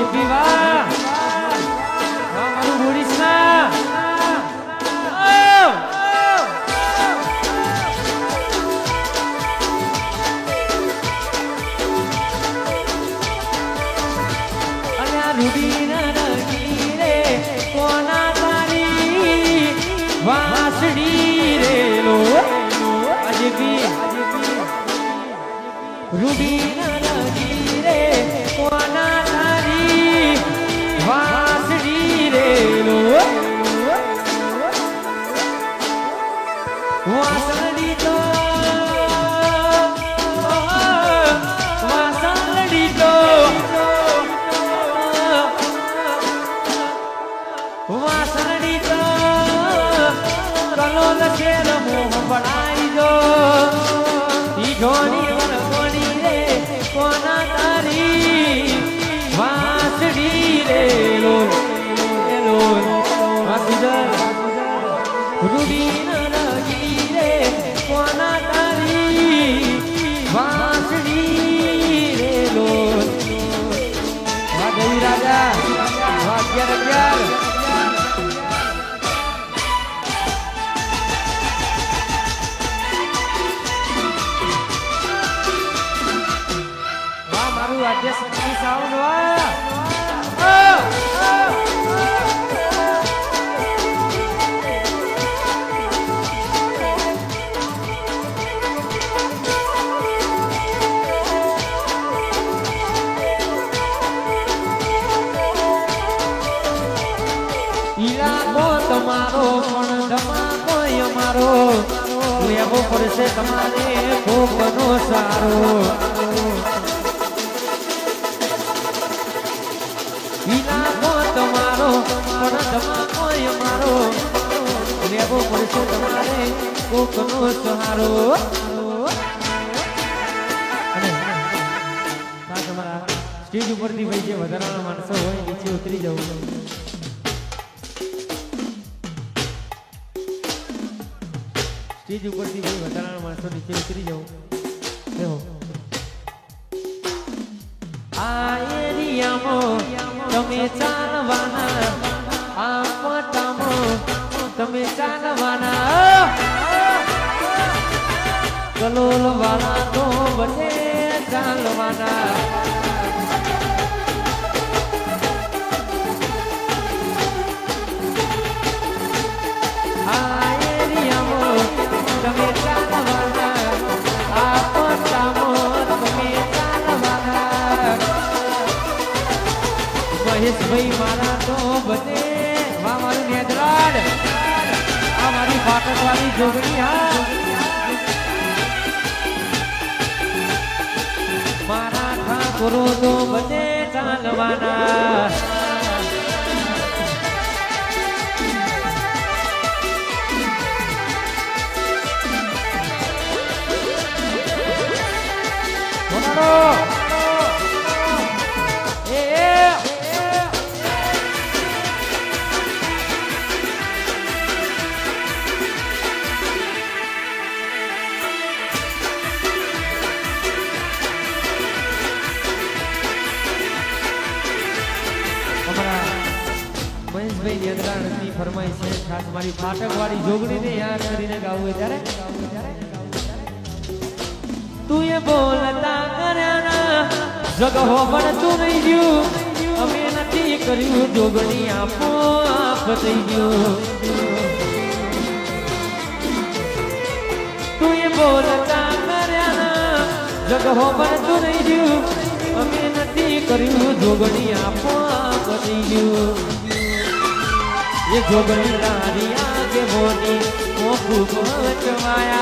JP વાહ મારું ઓડિશા અને આ રૂબીના રંગી રે કોના તારી વાસડી રે લો જેપી રૂબીના રંગી રે કોના તારી વાસડી રે લો વાસડી તો વાસડી તો વાસડી તો કલો લખેલ મોહ બનાઈ જો ઈ ઢોની વરગોની રે કોના તારી વાસડી રે લો લો વાસુદર રૂબીના રગી રે કોના તારી વાસડી રે લો વાહ દેવી રાજા વાહ 11 આજે સખી સાઉન્ડ વાહ ઈલાકો તમારો પણ ધમાકો અમારો લેવો પડશે તમારે ભોગનો સારો ઈલાકો તમારો પણ ધમાકો અમારો લેવો પડશે તમારે કોકનો સહારો અને તમારા સ્ટેજ ઉપરથી ભાઈ જે વધારાના માણસો હોય નીચે ઉતરી જવું સ્ટેજ ઉપરથી ભાઈ વધારાના માણસો નીચે ઉતરી જવું દેખો આ એરિયામાં તમે ચાલવાના આ પટામાં તમે ચાલવાના કલોલ વાળા તો બને ચાલવાના આ એરિયામાં તમે ચાલવાના આ પટામાં તમે ચાલવાના મહેશભાઈ મારા તો બને વા મારું નેદરાડ આ મારી ફાટક વાળી જોગણી હા મારા ઠાકોરો તો બને ચાલવાના ફરમાઈ છે ખાસ મારી ફાટક વાળી જોગણીને યાદ કરીને ગાવું ત્યારે તું એ બોલતા કર્યાના જગહો પણ તું નહીં ગયું અમે નથી કર્યું જોગણી આપો આપ થઈ ગયું તું એ બોલતા કર્યાના જગહો પણ તું નહીં ગયું અમે નથી કર્યું જોગણી આપો આપ થઈ ગયું ये जोगनी तारी आगे बोनी मोकू पहुंचवाया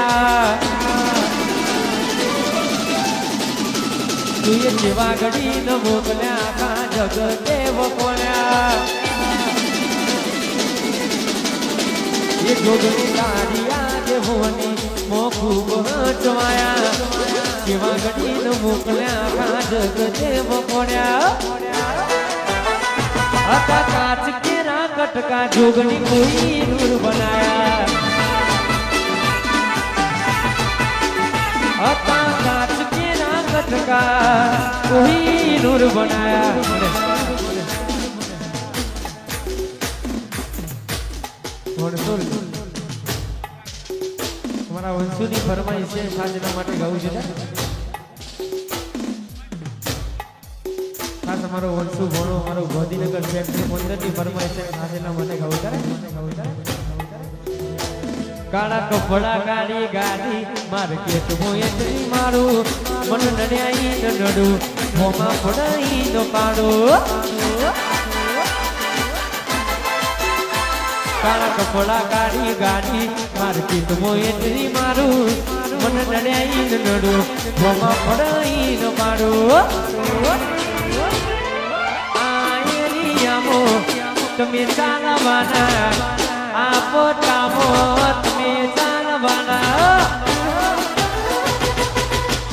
तू ये जेवा घड़ी न मोकल्या का जग देव कोल्या ये जोगनी तारी आगे बोनी मोकू पहुंचवाया जेवा घड़ी न मोकल्या का जग देव कोल्या आता काच के राकट का जोगनी कोई नूर बनाया आता काच के राकट का कोई नूर बनाया વણસોલ તમારા વંશુની ફરમાઈશ છે સાજના માટે ગાવું છે ખાસ અમારો વંશુ ભણો અમારો ગોધીનગર શહેર છે 15 ની ફરમાઈશ છે સાજના માટે ગાવું કરે કાળા કપડા કાળી ગાડી માર્કેટ મોયતરી મારું મન નડ્યાઈ નડું મોમાં પડાઈ નો પાડો કાળા કપડા કાળી ગાડી માર્કેટ મોયતરી મારું મન નડ્યાઈ નડું મોમાં પડાઈ નો પાડો આયરિયામો તમે ચાલવાના આપો કામો તમે ચાલવાના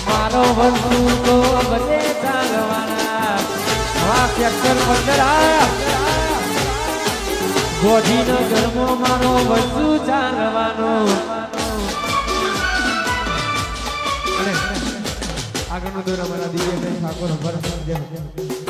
મારો વંશુ તો બધે ચાલવાના હા સેક્ટર 15 ગોધીનગરમાં મારો વંશુ ચાલવાનો અને આગળનો દોર અમારા દિવ્ય ઠાકોર ભરત